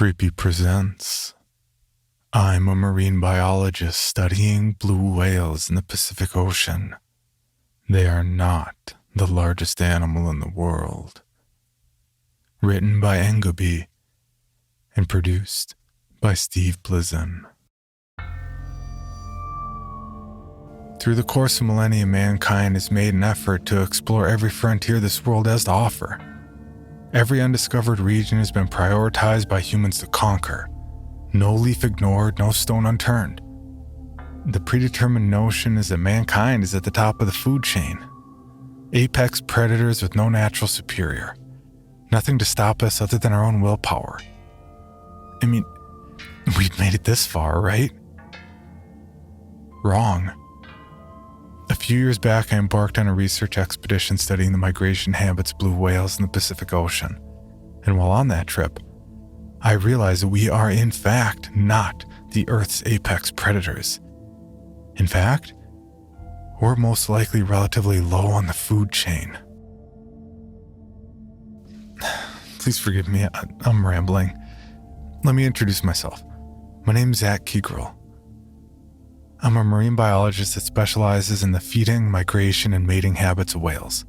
Creepy presents. I'm a marine biologist studying blue whales in the Pacific Ocean. They are not the largest animal in the world. Written by Engoby and produced by Steve Blizin. Through the course of millennia, mankind has made an effort to explore every frontier this world has to offer. Every undiscovered region has been prioritized by humans to conquer. No leaf ignored, no stone unturned. The predetermined notion is that mankind is at the top of the food chain. Apex predators with no natural superior. Nothing to stop us other than our own willpower. I mean, we've made it this far, right? Wrong. A few years back, I embarked on a research expedition studying the migration habits of blue whales in the Pacific Ocean. And while on that trip, I realized that we are in fact not the Earth's apex predators. In fact, we're most likely relatively low on the food chain. Please forgive me, I'm rambling. Let me introduce myself. My name is Zach Keegrel. I'm a marine biologist that specializes in the feeding, migration, and mating habits of whales,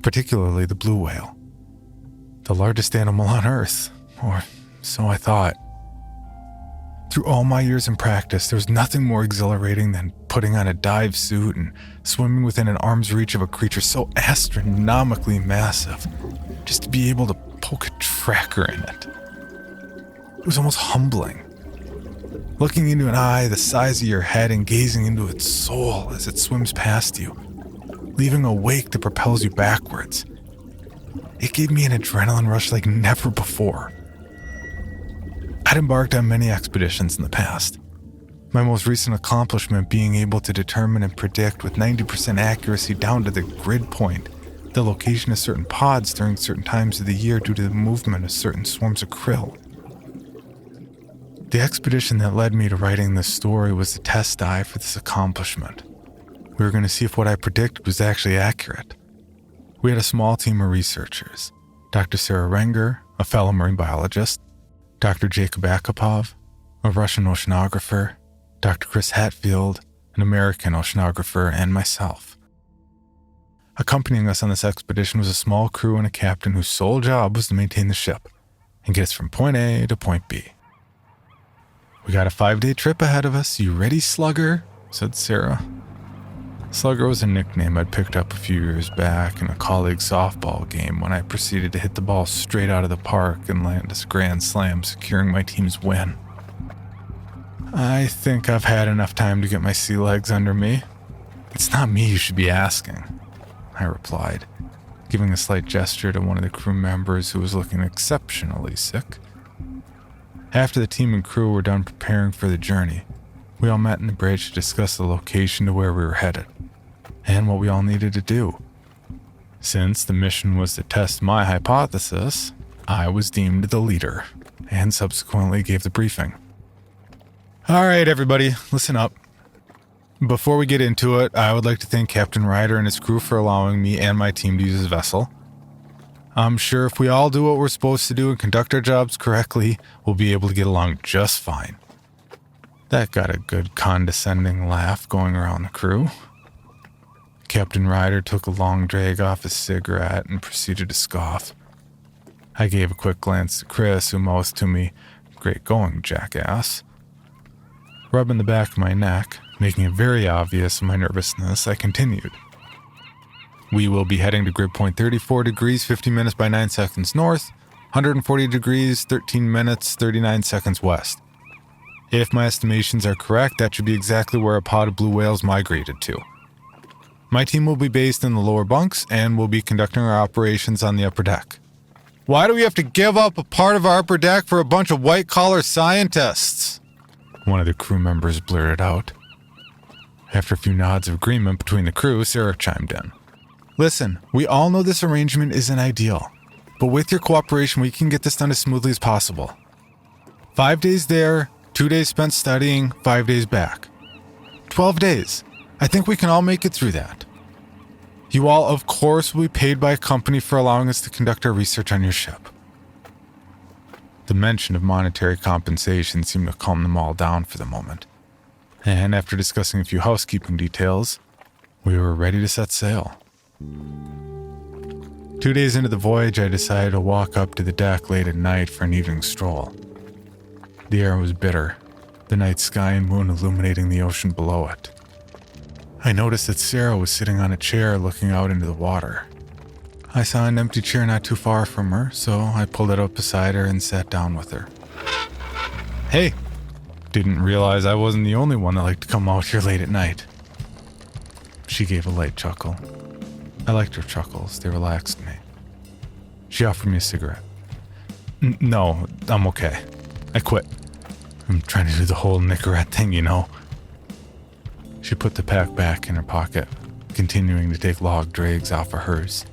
particularly the blue whale. The largest animal on Earth, or so I thought. Through all my years in practice, there was nothing more exhilarating than putting on a dive suit and swimming within an arm's reach of a creature so astronomically massive, just to be able to poke a tracker in it. It was almost humbling. Looking into an eye the size of your head and gazing into its soul as it swims past you, leaving a wake that propels you backwards. It gave me an adrenaline rush like never before. I'd embarked on many expeditions in the past, my most recent accomplishment being able to determine and predict with 90% accuracy down to the grid point the location of certain pods during certain times of the year due to the movement of certain swarms of krill. The expedition that led me to writing this story was the test dive for this accomplishment. We were going to see if what I predicted was actually accurate. We had a small team of researchers, Dr. Sarah Renger, a fellow marine biologist, Dr. Jacob Akopov, a Russian oceanographer, Dr. Chris Hatfield, an American oceanographer, and myself. Accompanying us on this expedition was a small crew and a captain whose sole job was to maintain the ship and get us from point A to point B. "We got a 5-day trip ahead of us. You ready, Slugger?" said Sarah. Slugger was a nickname I'd picked up a few years back in a colleague's softball game when I proceeded to hit the ball straight out of the park and land a grand slam, securing my team's win. "I think I've had enough time to get my sea legs under me. It's not me you should be asking," I replied, giving a slight gesture to one of the crew members who was looking exceptionally sick. After the team and crew were done preparing for the journey, we all met in the bridge to discuss the location to where we were headed, and what we all needed to do. Since the mission was to test my hypothesis, I was deemed the leader, and subsequently gave the briefing. "All right, everybody, listen up. Before we get into it, I would like to thank Captain Ryder and his crew for allowing me and my team to use his vessel. I'm sure if we all do what we're supposed to do and conduct our jobs correctly, we'll be able to get along just fine." That got a good condescending laugh going around the crew. Captain Ryder took a long drag off his cigarette and proceeded to scoff. I gave a quick glance to Chris, who mouthed to me, "Great going, jackass." Rubbing the back of my neck, making it very obvious my nervousness, I continued. "We will be heading to grid point 34 degrees 50 minutes by 9 seconds north, 140 degrees 13 minutes 39 seconds west. If my estimations are correct, that should be exactly where a pod of blue whales migrated to. My team will be based in the lower bunks and will be conducting our operations on the upper deck." "Why do we have to give up a part of our upper deck for a bunch of white-collar scientists?" one of the crew members blurted out. After a few nods of agreement between the crew, Sarah chimed in. "Listen, we all know this arrangement isn't ideal, but with your cooperation, we can get this done as smoothly as possible. 5 days there, 2 days spent studying, 5 days back. 12 days. I think we can all make it through that. You all, of course, will be paid by a company for allowing us to conduct our research on your ship." The mention of monetary compensation seemed to calm them all down for the moment. And after discussing a few housekeeping details, we were ready to set sail. 2 days into the voyage, I decided to walk up to the deck late at night for an evening stroll. The air was bitter, the night sky and moon illuminating the ocean below it. I noticed that Sarah was sitting on a chair looking out into the water. I saw an empty chair not too far from her, so I pulled it up beside her and sat down with her. Hey! Didn't realize I wasn't the only one that liked to come out here late at night. She gave a light chuckle. I liked her chuckles, they relaxed me. She offered me a cigarette. No, I'm okay. I quit. I'm trying to do the whole Nicorette thing, you know. She put the pack back in her pocket, continuing to take log drags off of hers.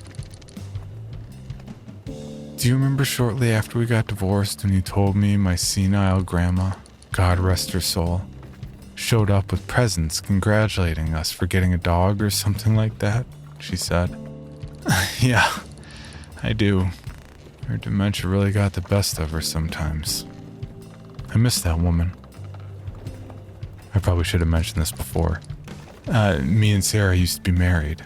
Do you remember shortly after we got divorced when you told me my senile grandma, God rest her soul, showed up with presents congratulating us for getting a dog or something like that? She said. Yeah, I do. Her dementia really got the best of her sometimes. I miss that woman. I probably should have mentioned this before. Me and Sarah used to be married.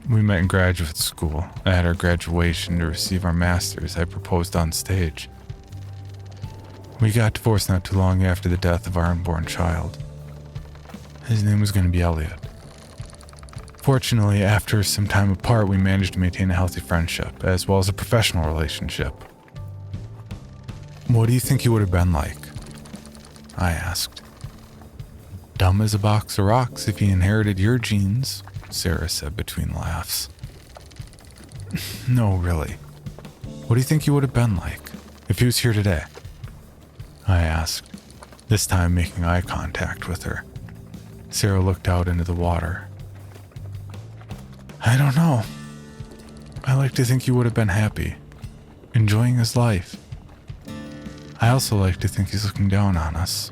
We met in graduate school. At our graduation to receive our masters, I proposed on stage. We got divorced not too long after the death of our unborn child. His name was going to be Elliot. Fortunately, after some time apart, we managed to maintain a healthy friendship, as well as a professional relationship. What do you think he would have been like? I asked. Dumb as a box of rocks if he inherited your genes, Sarah said between laughs. No, really. What do you think he would have been like if he was here today? I asked, this time making eye contact with her. Sarah looked out into the water. I don't know. I like to think he would have been happy, enjoying his life. I also like to think he's looking down on us,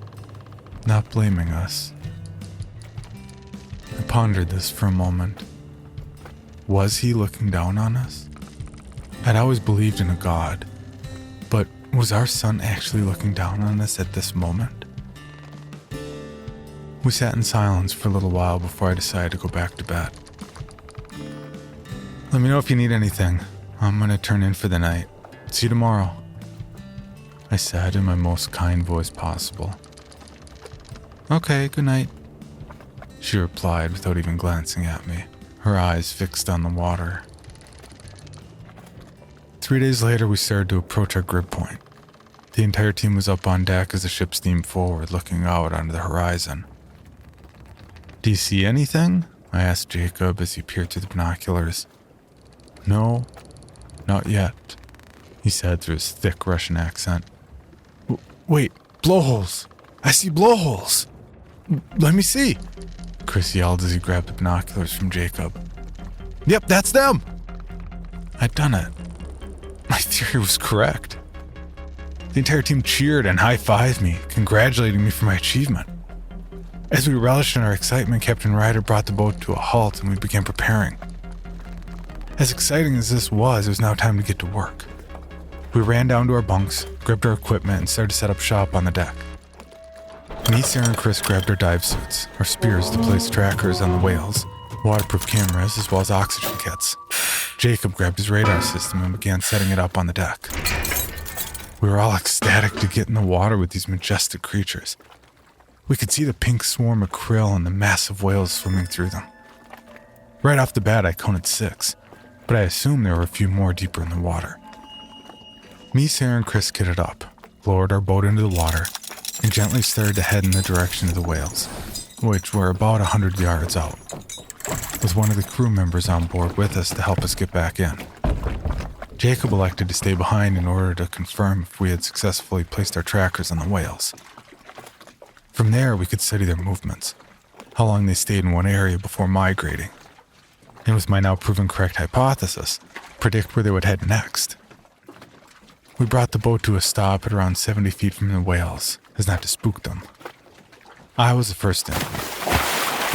not blaming us. I pondered this for a moment. Was he looking down on us? I'd always believed in a God, but was our son actually looking down on us at this moment? We sat in silence for a little while before I decided to go back to bed. Let me know if you need anything. I'm gonna turn in for the night. See you tomorrow, I said in my most kind voice possible. Okay, good night, she replied without even glancing at me, her eyes fixed on the water. 3 days later, we started to approach our grid point. The entire team was up on deck as the ship steamed forward, looking out onto the horizon. Do you see anything? I asked Jacob as he peered through the binoculars. No, not yet, he said through his thick Russian accent. Wait, blowholes! I see blowholes! Let me see! Chris yelled as he grabbed the binoculars from Jacob. Yep, that's them! I'd done it. My theory was correct. The entire team cheered and high-fived me, congratulating me for my achievement. As we relished in our excitement, Captain Ryder brought the boat to a halt and we began preparing. As exciting as this was, it was now time to get to work. We ran down to our bunks, grabbed our equipment, and started to set up shop on the deck. Me, Sarah, and Chris grabbed our dive suits, our spears to place trackers on the whales, waterproof cameras, as well as oxygen kits. Jacob grabbed his radar system and began setting it up on the deck. We were all ecstatic to get in the water with these majestic creatures. We could see the pink swarm of krill and the massive whales swimming through them. Right off the bat, I counted 6. But I assumed there were a few more deeper in the water. Me, Sarah, and Chris kitted up, lowered our boat into the water, and gently started to head in the direction of the whales, which were about 100 yards out, with one of the crew members on board with us to help us get back in. Jacob elected to stay behind in order to confirm if we had successfully placed our trackers on the whales. From there, we could study their movements, how long they stayed in one area before migrating, and with my now proven correct hypothesis, predict where they would head next. We brought the boat to a stop at around 70 feet from the whales, as not to spook them. I was the first in.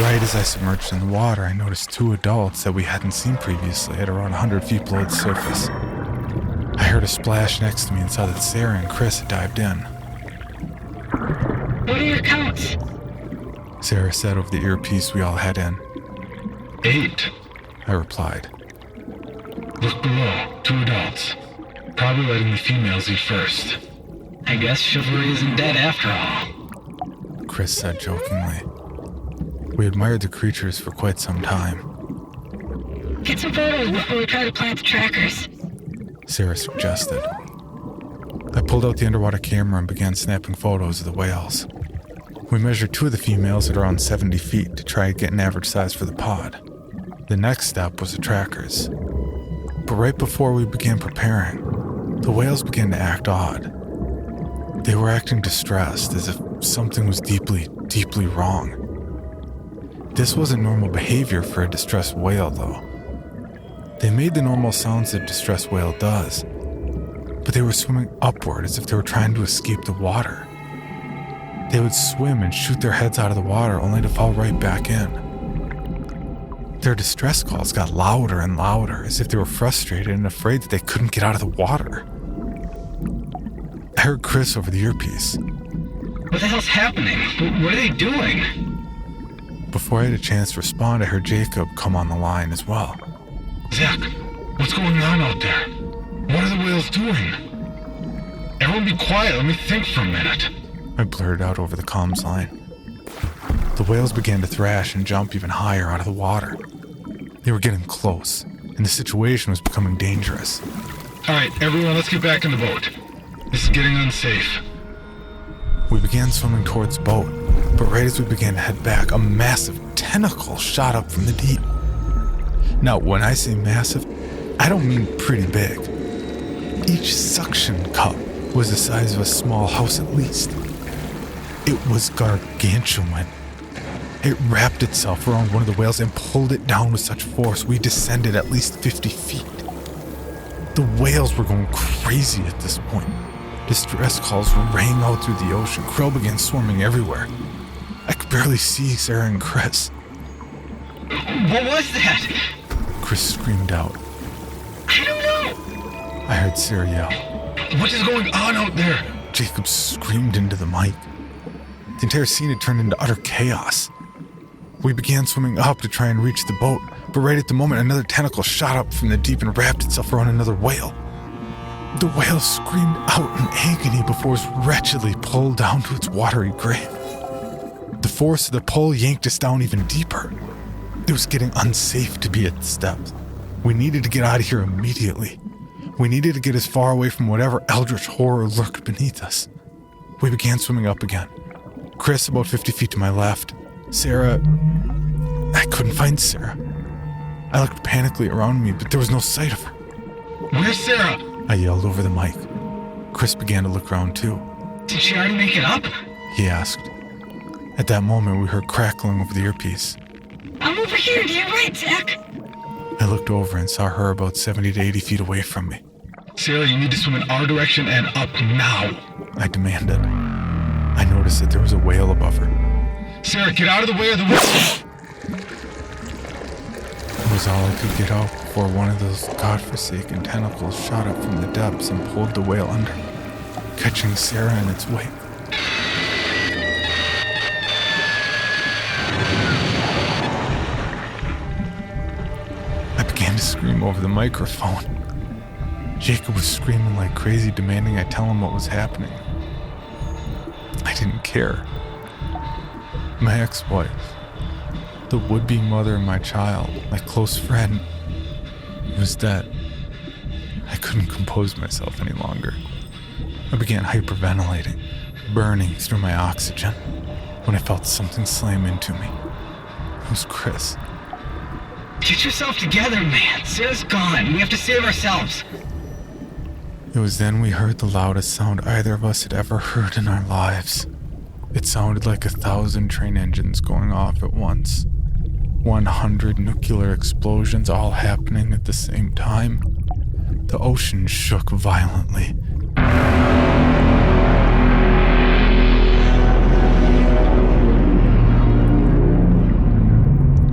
Right as I submerged in the water, I noticed 2 adults that we hadn't seen previously at around 100 feet below the surface. I heard a splash next to me and saw that Sarah and Chris had dived in. What are your counts? Sarah said over the earpiece we all had in. 8, I replied. Look below, 2 adults. Probably letting the females eat first. I guess chivalry isn't dead after all. Chris said jokingly. We admired the creatures for quite some time. Get some photos before we try to plant the trackers. Sarah suggested. I pulled out the underwater camera and began snapping photos of the whales. We measured 2 of the females at around 70 feet to try and get an average size for the pod. The next step was the trackers. But right before we began preparing, the whales began to act odd. They were acting distressed, as if something was deeply, deeply wrong. This wasn't normal behavior for a distressed whale, though. They made the normal sounds that a distressed whale does, but they were swimming upward as if they were trying to escape the water. They would swim and shoot their heads out of the water only to fall right back in. Their distress calls got louder and louder, as if they were frustrated and afraid that they couldn't get out of the water. I heard Chris over the earpiece. What the hell's happening? What are they doing? Before I had a chance to respond, I heard Jacob come on the line as well. Zach, what's going on out there? What are the whales doing? Everyone be quiet, let me think for a minute. I blurted out over the comms line. The whales began to thrash and jump even higher out of the water. They were getting close, and the situation was becoming dangerous. Alright, everyone, let's get back in the boat. This is getting unsafe. We began swimming towards the boat, but right as we began to head back, a massive tentacle shot up from the deep. Now, when I say massive, I don't mean pretty big. Each suction cup was the size of a small house at least. It was gargantuan. It wrapped itself around one of the whales and pulled it down with such force we descended at least 50 feet. The whales were going crazy at this point. Distress calls rang out through the ocean. Krill began swarming everywhere. I could barely see Sarah and Chris. What was that? Chris screamed out. I don't know. I heard Sarah yell. What is going on out there? Jacob screamed into the mic. The entire scene had turned into utter chaos. We began swimming up to try and reach the boat, but right at the moment, another tentacle shot up from the deep and wrapped itself around another whale. The whale screamed out in agony before it was wretchedly pulled down to its watery grave. The force of the pull yanked us down even deeper. It was getting unsafe to be at the steps. We needed to get out of here immediately. We needed to get as far away from whatever eldritch horror lurked beneath us. We began swimming up again. Chris about 50 feet to my left. Sarah... I couldn't find Sarah. I looked panically around me, but there was no sight of her. Where's Sarah? I yelled over the mic. Chris began to look around too. Did she already make it up? He asked. At that moment, we heard crackling over the earpiece. I'm over here to your right, Zach. I looked over and saw her about 70 to 80 feet away from me. Sarah, you need to swim in our direction and up now. I demanded. I noticed that there was a whale above her. Sarah, get out of the way of the whale! It was all I could get out before one of those godforsaken tentacles shot up from the depths and pulled the whale under, catching Sarah in its wake. I began to scream over the microphone. Jacob was screaming like crazy, demanding I tell him what was happening. I didn't care. My ex-wife, the would-be mother of my child, my close friend, was dead. I couldn't compose myself any longer. I began hyperventilating, burning through my oxygen, when I felt something slam into me. It was Chris. Get yourself together, man. Sarah's gone. We have to save ourselves. It was then we heard the loudest sound either of us had ever heard in our lives. It sounded like 1,000 train engines going off at once. 100 nuclear explosions all happening at the same time. The ocean shook violently.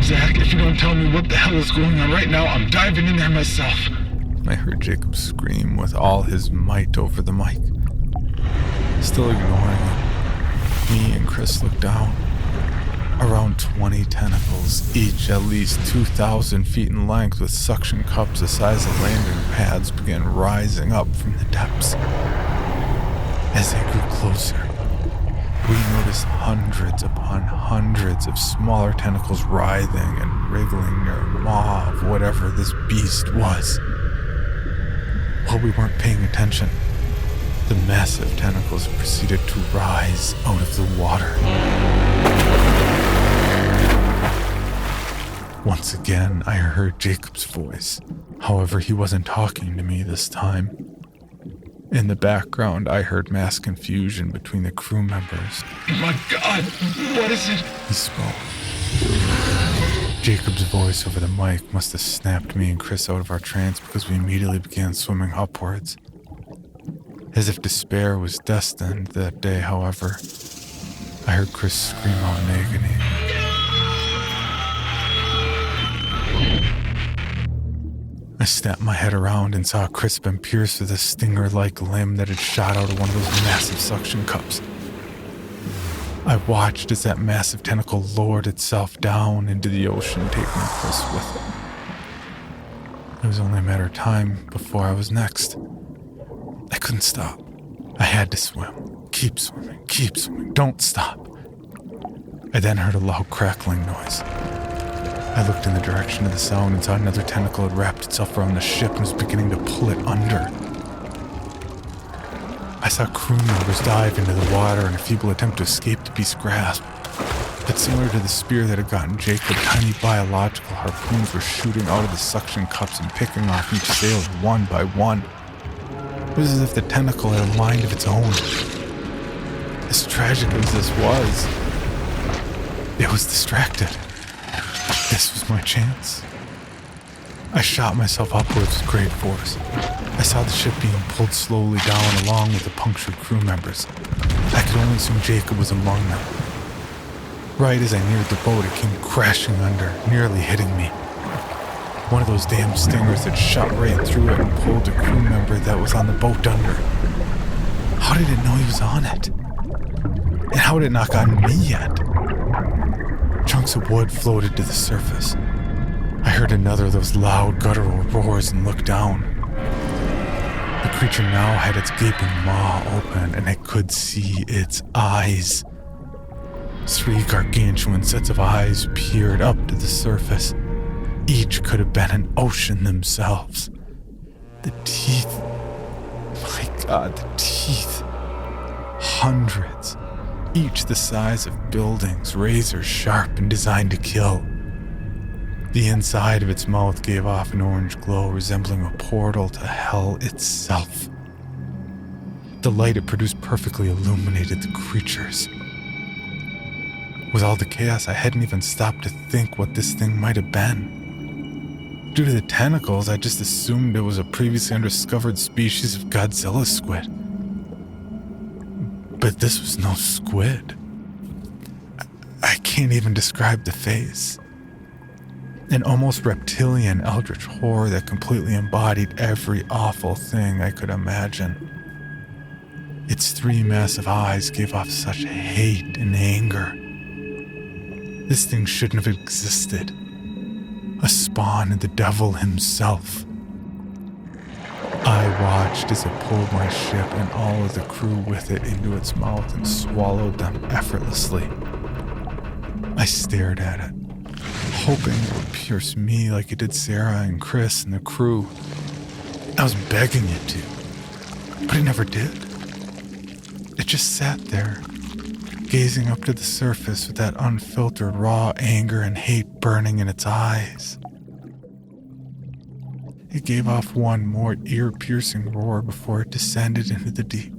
Zach, if you don't tell me what the hell is going on right now, I'm diving in there myself. I heard Jacob scream with all his might over the mic. Still ignoring it, me and Chris looked down. Around 20 tentacles, each at least 2,000 feet in length with suction cups the size of landing pads, began rising up from the depths. As they grew closer, we noticed hundreds upon hundreds of smaller tentacles writhing and wriggling near a maw of whatever this beast was. While we weren't paying attention, the massive tentacles proceeded to rise out of the water. Once again, I heard Jacob's voice. However, he wasn't talking to me this time. In the background, I heard mass confusion between the crew members. My God, what is it? He spoke. Jacob's voice over the mic must have snapped me and Chris out of our trance because we immediately began swimming upwards. As if despair was destined that day, however, I heard Chris scream out in agony. I snapped my head around and saw Chris been pierced with a stinger-like limb that had shot out of one of those massive suction cups. I watched as that massive tentacle lowered itself down into the ocean, taking Chris with it. It was only a matter of time before I was next. I couldn't stop. I had to swim. Keep swimming, don't stop. I then heard a loud crackling noise. I looked in the direction of the sound and saw another tentacle had wrapped itself around the ship and was beginning to pull it under. I saw crew members dive into the water in a feeble attempt to escape the beast's grasp. But similar to the spear that had gotten Jacob, tiny biological harpoons were shooting out of the suction cups and picking off each sailor one by one. It was as if the tentacle had a mind of its own. As tragic as this was, it was distracted. This was my chance. I shot myself upwards with great force. I saw the ship being pulled slowly down along with the punctured crew members. I could only assume Jacob was among them. Right as I neared the boat, it came crashing under, nearly hitting me. One of those damn stingers had shot right through it and pulled a crew member that was on the boat under. How did it know he was on it? And how had it not gotten me yet? Chunks of wood floated to the surface. I heard another of those loud guttural roars and looked down. The creature now had its gaping maw open and I could see its eyes. 3 gargantuan sets of eyes peered up to the surface. Each could have been an ocean themselves. The teeth. My God, the teeth. Hundreds. Each the size of buildings, razor sharp and designed to kill. The inside of its mouth gave off an orange glow resembling a portal to hell itself. The light it produced perfectly illuminated the creatures. With all the chaos, I hadn't even stopped to think what this thing might have been. Due to the tentacles, I just assumed it was a previously undiscovered species of Godzilla squid. But this was no squid. I can't even describe the face. An almost reptilian eldritch horror that completely embodied every awful thing I could imagine. Its 3 massive eyes gave off such hate and anger. This thing shouldn't have existed. A spawn of the devil himself. I watched as it pulled my ship and all of the crew with it into its mouth and swallowed them effortlessly. I stared at it, hoping it would pierce me like it did Sarah and Chris and the crew. I was begging it to, but it never did. It just sat there, gazing up to the surface with that unfiltered raw anger and hate burning in its eyes. It gave off one more ear-piercing roar before it descended into the deep.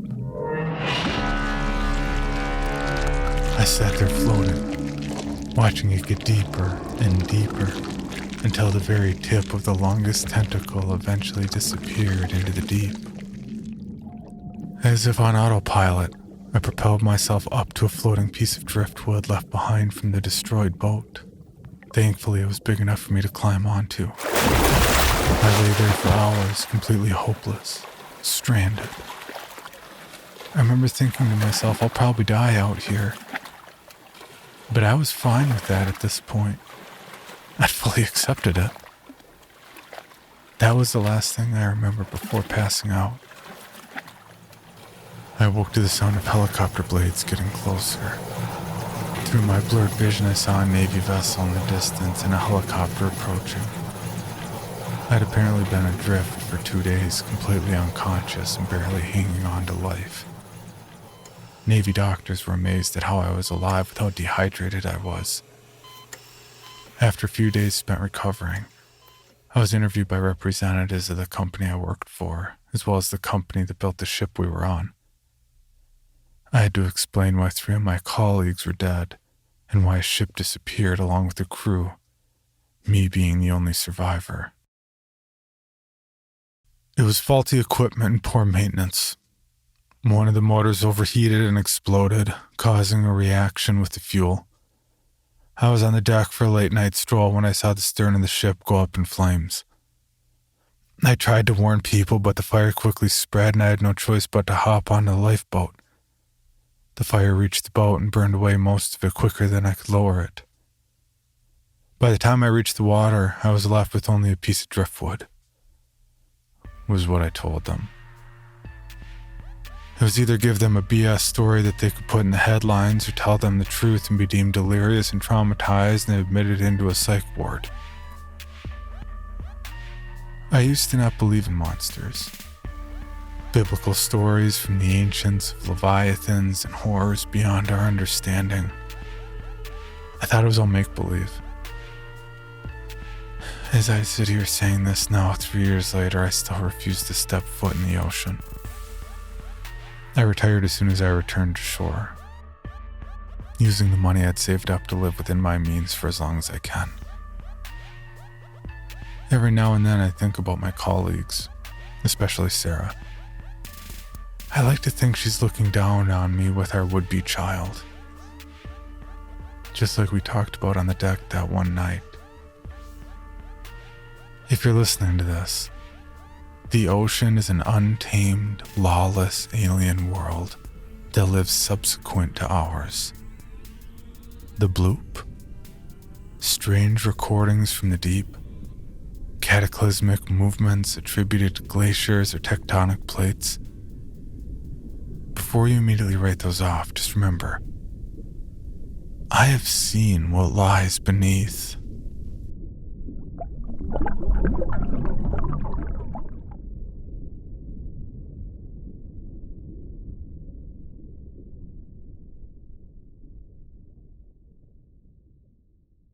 I sat there floating, watching it get deeper and deeper until the very tip of the longest tentacle eventually disappeared into the deep. As if on autopilot, I propelled myself up to a floating piece of driftwood left behind from the destroyed boat. Thankfully, it was big enough for me to climb onto. I lay there for hours, completely hopeless, stranded. I remember thinking to myself, I'll probably die out here. But I was fine with that at this point. I'd fully accepted it. That was the last thing I remember before passing out. I woke to the sound of helicopter blades getting closer. Through my blurred vision, I saw a Navy vessel in the distance and a helicopter approaching. I'd apparently been adrift for 2 days, completely unconscious and barely hanging on to life. Navy doctors were amazed at how I was alive with how dehydrated I was. After a few days spent recovering, I was interviewed by representatives of the company I worked for, as well as the company that built the ship we were on. I had to explain why 3 of my colleagues were dead, and why a ship disappeared along with the crew, me being the only survivor. It was faulty equipment and poor maintenance. One of the motors overheated and exploded, causing a reaction with the fuel. I was on the deck for a late night stroll when I saw the stern of the ship go up in flames. I tried to warn people, but the fire quickly spread and I had no choice but to hop onto the lifeboat. The fire reached the boat and burned away most of it quicker than I could lower it. By the time I reached the water, I was left with only a piece of driftwood, was what I told them. It was either give them a BS story that they could put in the headlines or tell them the truth and be deemed delirious and traumatized and admitted into a psych ward. I used to not believe in monsters. Biblical stories from the ancients of leviathans and horrors beyond our understanding. I thought it was all make-believe. As I sit here saying this now, 3 years later, I still refuse to step foot in the ocean. I retired as soon as I returned to shore, using the money I'd saved up to live within my means for as long as I can. Every now and then I think about my colleagues, especially Sarah. I like to think she's looking down on me with our would-be child, just like we talked about on the deck that one night. If you're listening to this, the ocean is an untamed, lawless alien world that lives subsequent to ours. The bloop, strange recordings from the deep, cataclysmic movements attributed to glaciers or tectonic plates. Before you immediately write those off, just remember, I have seen what lies beneath.